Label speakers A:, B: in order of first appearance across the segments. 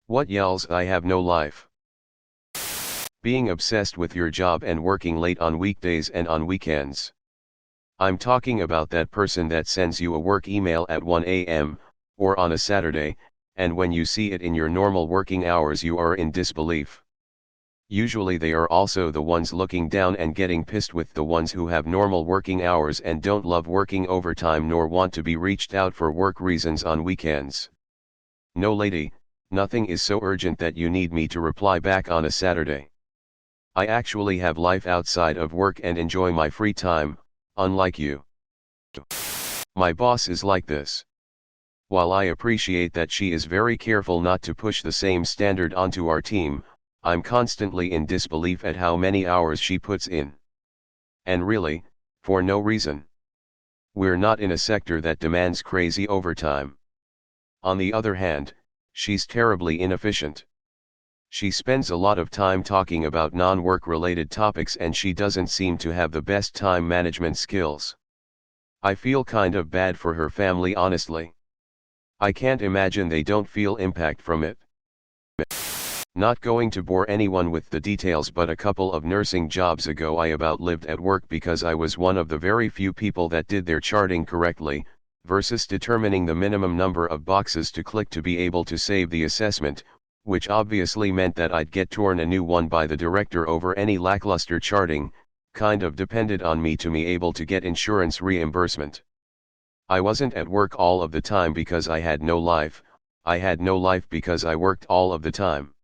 A: What yells I have no life? Being obsessed with your job and working late on weekdays and on weekends. I'm talking about that person that sends you a work email at 1 a.m., or on a Saturday, and when you see it in your normal working hours you are in disbelief. Usually they are also the ones looking down and getting pissed with the ones who have normal working hours and don't love working overtime nor want to be reached out for work reasons on weekends. No lady, nothing is so urgent that you need me to reply back on a Saturday. I actually have life outside of work and enjoy my free time, unlike you. My boss is like this. While I appreciate that she is very careful not to push the same standard onto our team, I'm constantly in disbelief at how many hours she puts in. And really, for no reason. We're not in a sector that demands crazy overtime. On the other hand, she's terribly inefficient. She spends a lot of time talking about non-work related topics and she doesn't seem to have the best time management skills. I feel kind of bad for her family, honestly. I can't imagine they don't feel impact from it. Not going to bore anyone with the details, but a couple of nursing jobs ago I about lived at work because I was one of the very few people that did their charting correctly, versus determining the minimum number of boxes to click to be able to save the assessment, which obviously meant that I'd get torn a new one by the director over any lackluster charting, kind of depended on me to be able to get insurance reimbursement. I wasn't at work all of the time because I had no life, I had no life because I worked all of the time.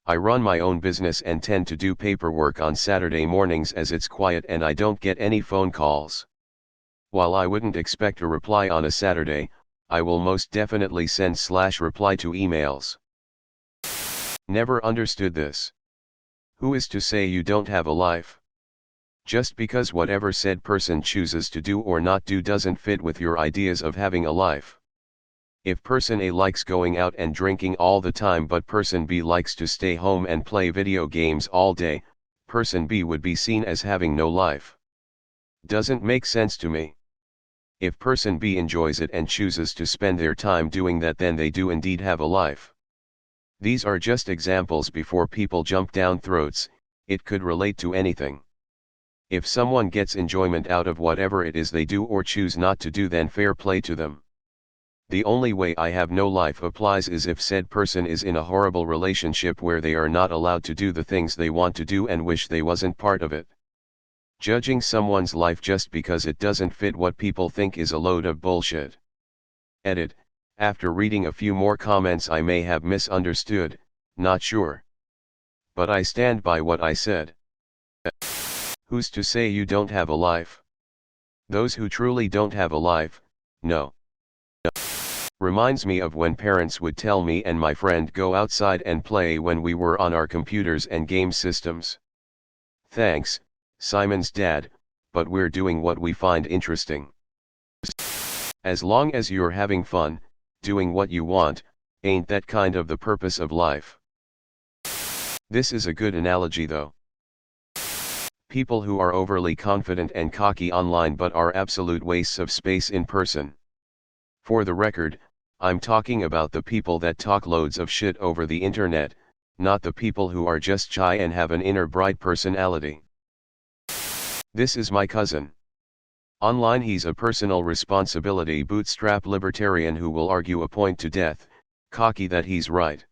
A: I run my own business and tend to do paperwork on Saturday mornings as it's quiet and I don't get any phone calls. While I wouldn't expect a reply on a Saturday, I will most definitely send/reply to emails. Never understood this. Who is to say you don't have a life? Just because whatever said person chooses to do or not do doesn't fit with your ideas of having a life. If person A likes going out and drinking all the time but person B likes to stay home and play video games all day, person B would be seen as having no life. Doesn't make sense to me. If person B enjoys it and chooses to spend their time doing that, then they do indeed have a life. These are just examples before people jump down throats. It could relate to anything. If someone gets enjoyment out of whatever it is they do or choose not to do, then fair play to them. The only way I have no life applies is if said person is in a horrible relationship where they are not allowed to do the things they want to do and wish they wasn't part of it. Judging someone's life just because it doesn't fit what people think is a load of bullshit. Edit. After reading a few more comments I may have misunderstood, not sure. But I stand by what I said. Who's to say you don't have a life? Those who truly don't have a life, no. Reminds me of when parents would tell me and my friend go outside and play when we were on our computers and game systems. Thanks, Simon's dad, but we're doing what we find interesting. As long as you're having fun, doing what you want, ain't that kind of the purpose of life? This is a good analogy though. People who are overly confident and cocky online but are absolute wastes of space in person. For the record, I'm talking about the people that talk loads of shit over the internet, not the people who are just shy and have an inner bright personality. This is my cousin. Online he's a personal responsibility bootstrap libertarian who will argue a point to death, cocky that he's right.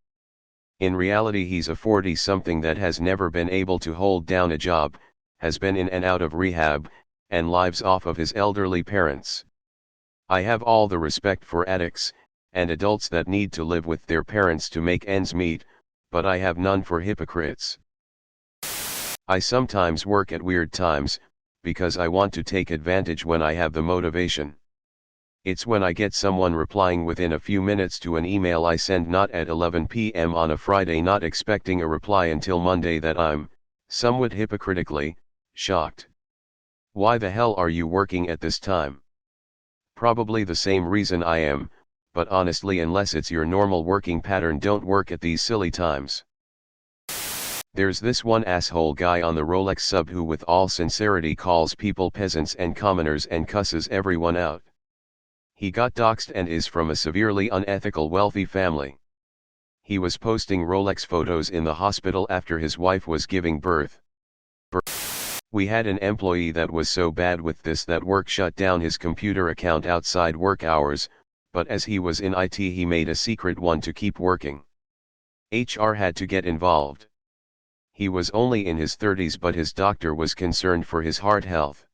A: In reality he's a 40-something that has never been able to hold down a job, has been in and out of rehab, and lives off of his elderly parents. I have all the respect for addicts, and adults that need to live with their parents to make ends meet, but I have none for hypocrites. I sometimes work at weird times, because I want to take advantage when I have the motivation. It's when I get someone replying within a few minutes to an email I send not at 11 p.m. on a Friday not expecting a reply until Monday that I'm, somewhat hypocritically, shocked. Why the hell are you working at this time? Probably the same reason I am, but honestly unless it's your normal working pattern don't work at these silly times. There's this one asshole guy on the Rolex sub who with all sincerity calls people peasants and commoners and cusses everyone out. He got doxxed and is from a severely unethical wealthy family. He was posting Rolex photos in the hospital after his wife was giving birth. We had an employee that was so bad with this that work shut down his computer account outside work hours, but as he was in IT he made a secret one to keep working. HR had to get involved. He was only in his 30s but his doctor was concerned for his heart health.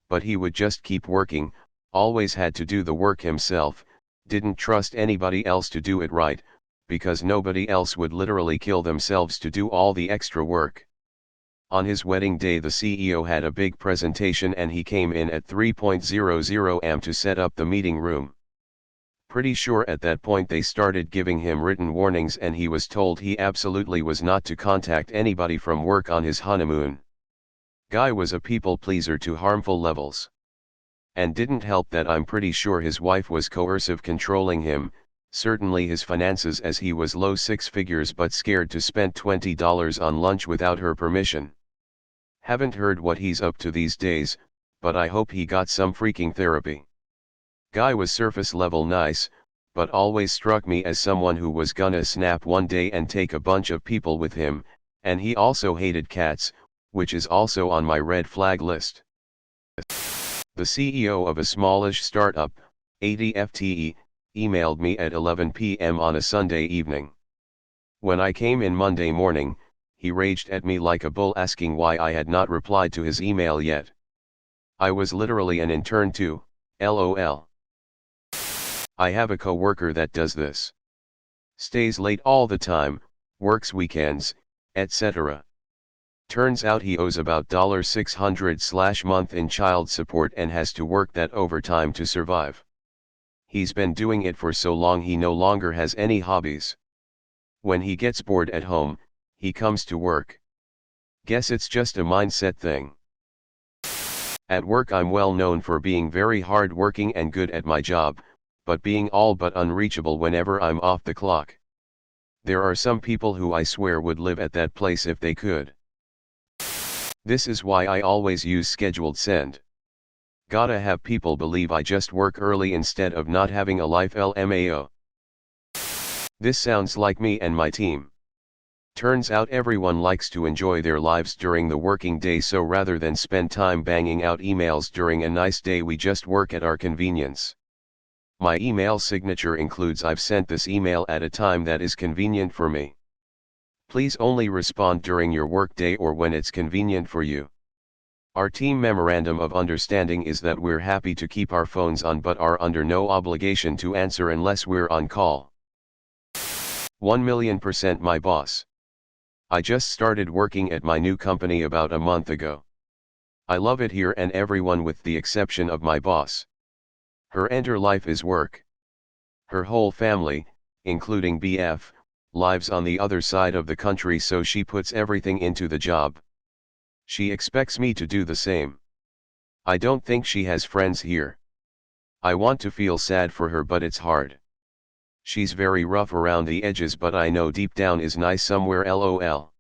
A: But he would just keep working, always had to do the work himself, didn't trust anybody else to do it right, because nobody else would literally kill themselves to do all the extra work. On his wedding day the CEO had a big presentation and he came in at 3:00 am to set up the meeting room. Pretty sure at that point they started giving him written warnings and he was told he absolutely was not to contact anybody from work on his honeymoon. Guy was a people pleaser to harmful levels. And didn't help that I'm pretty sure his wife was coercive controlling him, certainly his finances as he was low six figures but scared to spend $20 on lunch without her permission. Haven't heard what he's up to these days, but I hope he got some freaking therapy. Guy was surface level nice, but always struck me as someone who was gonna snap one day and take a bunch of people with him, and he also hated cats, which is also on my red flag list. The CEO of a smallish startup, 80 FTE, emailed me at 11 p.m. on a Sunday evening. When I came in Monday morning, he raged at me like a bull asking why I had not replied to his email yet. I was literally an intern too, LOL. I have a coworker that does this. Stays late all the time, works weekends, etc. Turns out he owes about $600/month in child support and has to work that overtime to survive. He's been doing it for so long he no longer has any hobbies. When he gets bored at home, he comes to work. Guess it's just a mindset thing. At work I'm well known for being very hard-working and good at my job, but being all but unreachable whenever I'm off the clock. There are some people who I swear would live at that place if they could. This is why I always use scheduled send. Gotta have people believe I just work early instead of not having a life LMAO. This sounds like me and my team. Turns out everyone likes to enjoy their lives during the working day, so rather than spend time banging out emails during a nice day we just work at our convenience. My email signature includes "I've sent this email at a time that is convenient for me. Please only respond during your workday or when it's convenient for you." Our team memorandum of understanding is that we're happy to keep our phones on but are under no obligation to answer unless we're on call. 1,000,000% my boss. I just started working at my new company about a month ago. I love it here and everyone with the exception of my boss. Her entire life is work. Her whole family, including BF, lives on the other side of the country, so she puts everything into the job. She expects me to do the same. I don't think she has friends here. I want to feel sad for her but it's hard. She's very rough around the edges but I know deep down is nice somewhere, LOL.